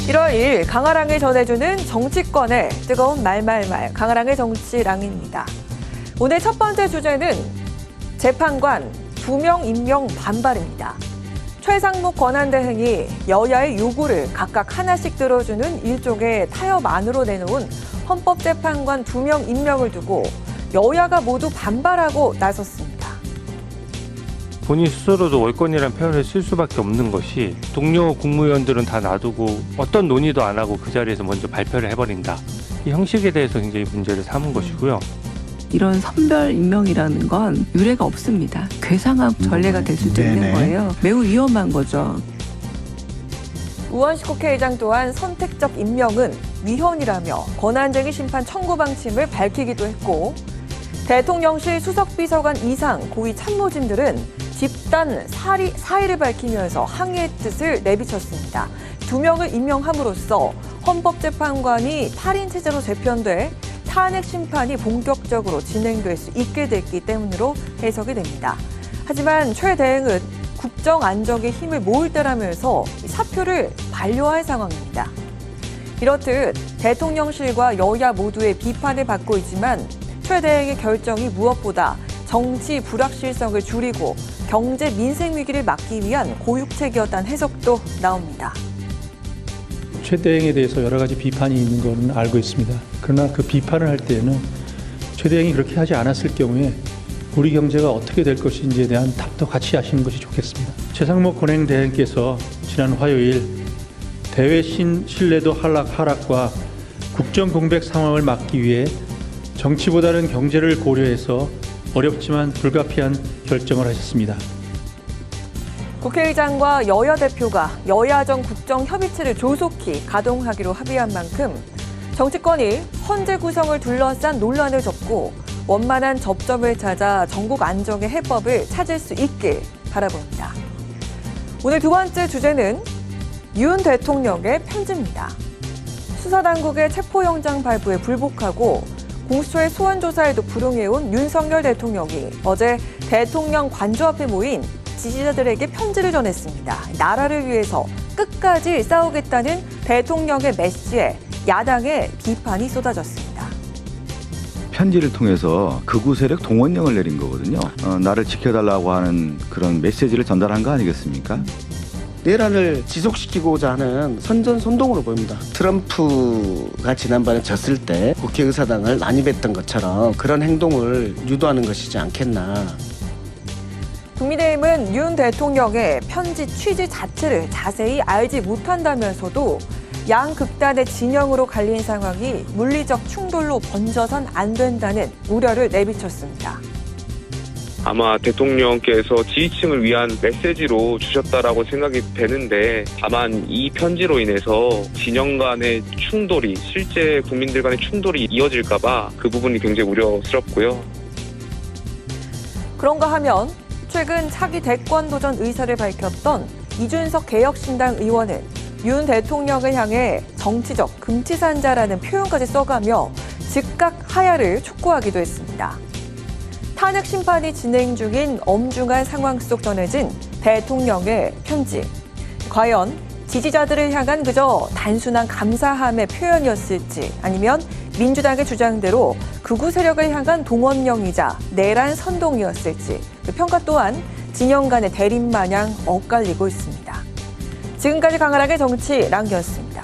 1월 2일 강아랑이 전해주는 정치권의 뜨거운 말말말 강아랑의 정치랑입니다. 오늘 첫 번째 주제는 재판관 2명 임명 반발입니다. 최상목 권한대행이 여야의 요구를 각각 하나씩 들어주는 일종의 타협 안으로 내놓은 헌법재판관 2명 임명을 두고 여야가 모두 반발하고 나섰습니다. 본인 스스로도 월권이라는 표현을 쓸 수밖에 없는 것이 동료 국무위원들은 다 놔두고 어떤 논의도 안 하고 그 자리에서 먼저 발표를 해버린다. 이 형식에 대해서 굉장히 문제를 삼은 것이고요. 이런 선별 임명이라는 건 유례가 없습니다. 괴상한 전례가 될 수도 있는 거예요. 매우 위험한 거죠. 우원식 국회의장 또한 선택적 임명은 위헌이라며 권한쟁의 심판 청구 방침을 밝히기도 했고, 대통령실 수석비서관 이상 고위 참모진들은 집단 사의를 밝히면서 항의의 뜻을 내비쳤습니다. 2명을 임명함으로써 헌법재판관이 8인 체제로 재편돼 탄핵 심판이 본격적으로 진행될 수 있게 됐기 때문으로 해석이 됩니다. 하지만 최 대행은 국정 안정에 힘을 모을 때라면서 사표를 반려할 상황입니다. 이렇듯 대통령실과 여야 모두의 비판을 받고 있지만 최 대행의 결정이 무엇보다 정치 불확실성을 줄이고 경제 민생 위기를 막기 위한 고육책이었다는 해석도 나옵니다. 최 대행에 대해서 여러 가지 비판이 있는 것은 알고 있습니다. 그러나 그 비판을 할 때에는 최 대행이 그렇게 하지 않았을 경우에 우리 경제가 어떻게 될 것인지에 대한 답도 같이 하시는 것이 좋겠습니다. 최상목 권행 대행께서 지난 화요일 대외 신뢰도 하락과 국정 공백 상황을 막기 위해 정치보다는 경제를 고려해서 어렵지만 불가피한 결정을 하셨습니다. 국회의장과 여야 대표가 여야정 국정협의체를 조속히 가동하기로 합의한 만큼 정치권이 헌재 구성을 둘러싼 논란을 접고 원만한 접점을 찾아 전국 안정의 해법을 찾을 수 있길 바라봅니다. 오늘 두 번째 주제는 윤 대통령의 편지입니다. 수사당국의 체포영장 발부에 불복하고 공수처의 소환조사에도 불응해온 윤석열 대통령이 어제 대통령 관저 앞에 모인 지지자들에게 편지를 전했습니다. 나라를 위해서 끝까지 싸우겠다는 대통령의 메시지에 야당의 비판이 쏟아졌습니다. 편지를 통해서 극우 세력 동원령을 내린 거거든요. 나를 지켜달라고 하는 그런 메시지를 전달한 거 아니겠습니까? 내란을 지속시키고자 하는 선전선동으로 보입니다. 트럼프가 지난번에 졌을 때 국회의사당을 난입했던 것처럼 그런 행동을 유도하는 것이지 않겠나. 국민의힘은 윤 대통령의 편지 취지 자체를 자세히 알지 못한다면서도 양 극단의 진영으로 갈린 상황이 물리적 충돌로 번져선 안 된다는 우려를 내비쳤습니다. 아마 대통령께서 지지층을 위한 메시지로 주셨다라고 생각이 되는데, 다만 이 편지로 인해서 진영 간의 충돌이, 실제 국민들 간의 충돌이 이어질까 봐 그 부분이 굉장히 우려스럽고요. 그런가 하면 최근 차기 대권 도전 의사를 밝혔던 이준석 개혁신당 의원은 윤 대통령을 향해 정치적 금치산자라는 표현까지 써가며 즉각 하야를 촉구하기도 했습니다. 탄핵 심판이 진행 중인 엄중한 상황 속 전해진 대통령의 편지. 과연 지지자들을 향한 그저 단순한 감사함의 표현이었을지, 아니면 민주당의 주장대로 극우 세력을 향한 동원령이자 내란 선동이었을지, 그 평가 또한 진영 간의 대립 마냥 엇갈리고 있습니다. 지금까지 강아랑의 정치랑이었습니다.